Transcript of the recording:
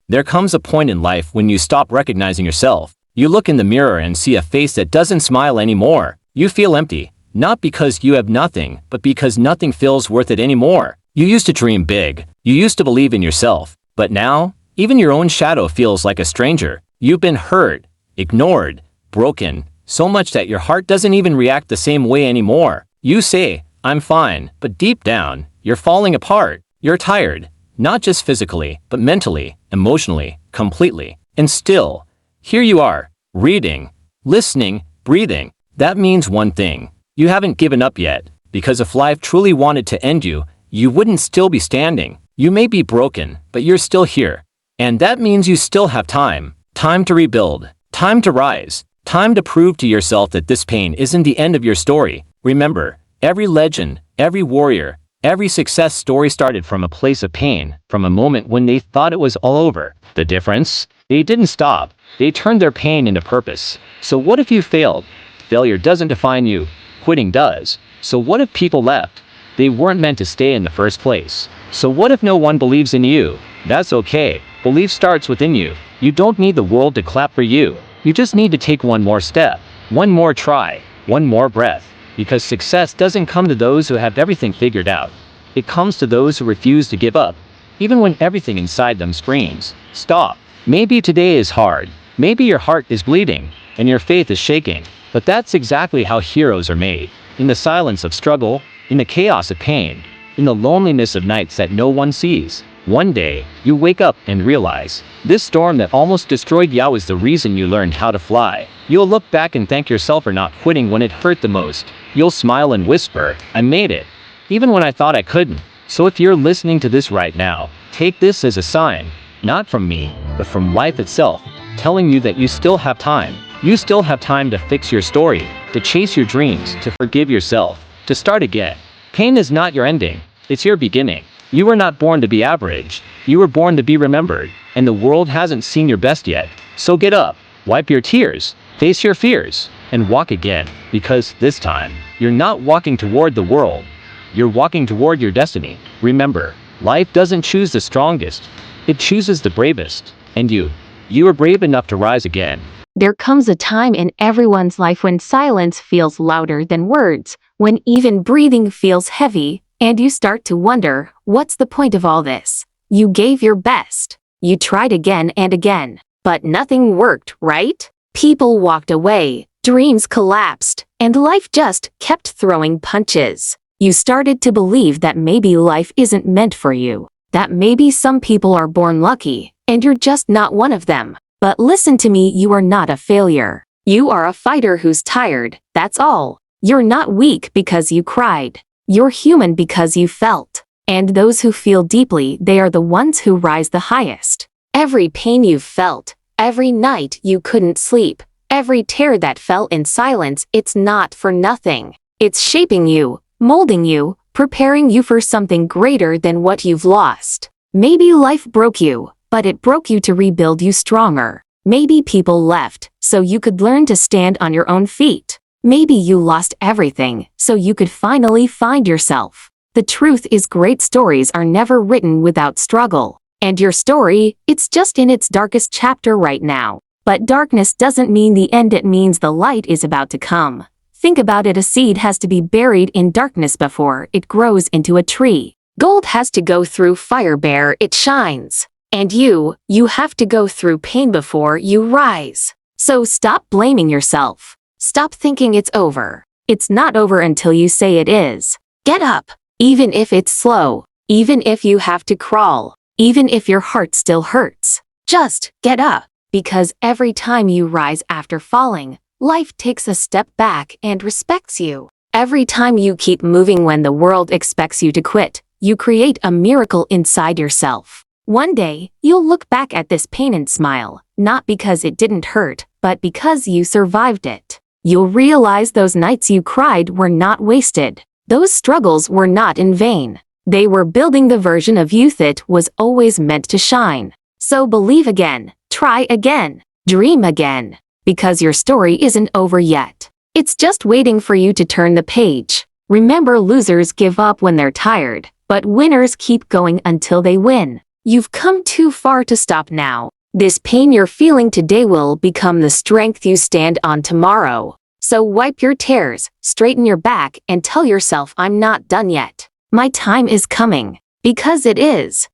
There comes a point in life when you stop recognizing yourself. You look in the mirror and see a face that doesn't smile anymore. You feel empty, not because you have nothing, but because nothing feels worth it anymore. You used to dream big. You used to believe in yourself. But now, even your own shadow feels like a stranger. You've been hurt, ignored, broken, so much that your heart doesn't even react the same way anymore. You say, "I'm fine," but deep down, you're falling apart. You're tired, not just physically, but mentally, emotionally, completely. And still, here you are, reading, listening, breathing. That means one thing. You haven't given up yet, because if life truly wanted to end you, you wouldn't still be standing. You may be broken, but you're still here. And that means you still have time. Time to rebuild. Time to rise. Time to prove to yourself that this pain isn't the end of your story. Remember, every legend, every warrior, every success story started from a place of pain, from a moment when they thought it was all over. The difference? They didn't stop. They turned their pain into purpose. So what if you failed? Failure doesn't define you. Quitting does. So what if people left? They weren't meant to stay in the first place. So what if no one believes in you? That's okay. Belief starts within you. You don't need the world to clap for you. You just need to take one more step, one more try, one more breath. Because success doesn't come to those who have everything figured out. It comes to those who refuse to give up, even when everything inside them screams, "Stop." Maybe today is hard. Maybe your heart is bleeding, and your faith is shaking. But that's exactly how heroes are made. In the silence of struggle, in the chaos of pain, in the loneliness of nights that no one sees. One day, you wake up and realize, this storm that almost destroyed you is the reason you learned how to fly. You'll look back and thank yourself for not quitting when it hurt the most. You'll smile and whisper, "I made it, even when I thought I couldn't." So if you're listening to this right now, take this as a sign, not from me, but from life itself, telling you that you still have time. You still have time to fix your story, to chase your dreams, to forgive yourself, to start again. Pain is not your ending, it's your beginning. You were not born to be average. You were born to be remembered, and the world hasn't seen your best yet. So get up, wipe your tears, face your fears, and walk again. Because this time, you're not walking toward the world. You're walking toward your destiny. Remember, life doesn't choose the strongest. It chooses the bravest. And you are brave enough to rise again. There comes a time in everyone's life when silence feels louder than words, when even breathing feels heavy, and you start to wonder, what's the point of all this? You gave your best. You tried again and again, but nothing worked, right? People walked away, dreams collapsed, and life just kept throwing punches. You started to believe that maybe life isn't meant for you, that maybe some people are born lucky, and you're just not one of them. But listen to me, you are not a failure. You are a fighter who's tired, that's all. You're not weak because you cried. You're human because you felt. And those who feel deeply, they are the ones who rise the highest. Every pain you've felt, every night you couldn't sleep, every tear that fell in silence, it's not for nothing. It's shaping you, molding you, preparing you for something greater than what you've lost. Maybe life broke you, but it broke you to rebuild you stronger. Maybe people left, so you could learn to stand on your own feet. Maybe you lost everything, so you could finally find yourself. The truth is, great stories are never written without struggle. And your story, it's just in its darkest chapter right now. But darkness doesn't mean the end, it means the light is about to come. Think about it, a seed has to be buried in darkness before it grows into a tree. Gold has to go through fire bear it shines. And you have to go through pain before you rise. So stop blaming yourself. Stop thinking it's over. It's not over until you say it is. Get up, even if it's slow, even if you have to crawl, even if your heart still hurts. Just get up, because every time you rise after falling, life takes a step back and respects you. Every time you keep moving when the world expects you to quit, you create a miracle inside yourself. One day, you'll look back at this pain and smile, not because it didn't hurt, but because you survived it. You'll realize those nights you cried were not wasted. Those struggles were not in vain. They were building the version of you that was always meant to shine. So believe again, try again, dream again, because your story isn't over yet. It's just waiting for you to turn the page. Remember, losers give up when they're tired, but winners keep going until they win. You've come too far to stop now. This pain you're feeling today will become the strength you stand on tomorrow. So wipe your tears, straighten your back, and tell yourself I'm not done yet. My time is coming. Because it is.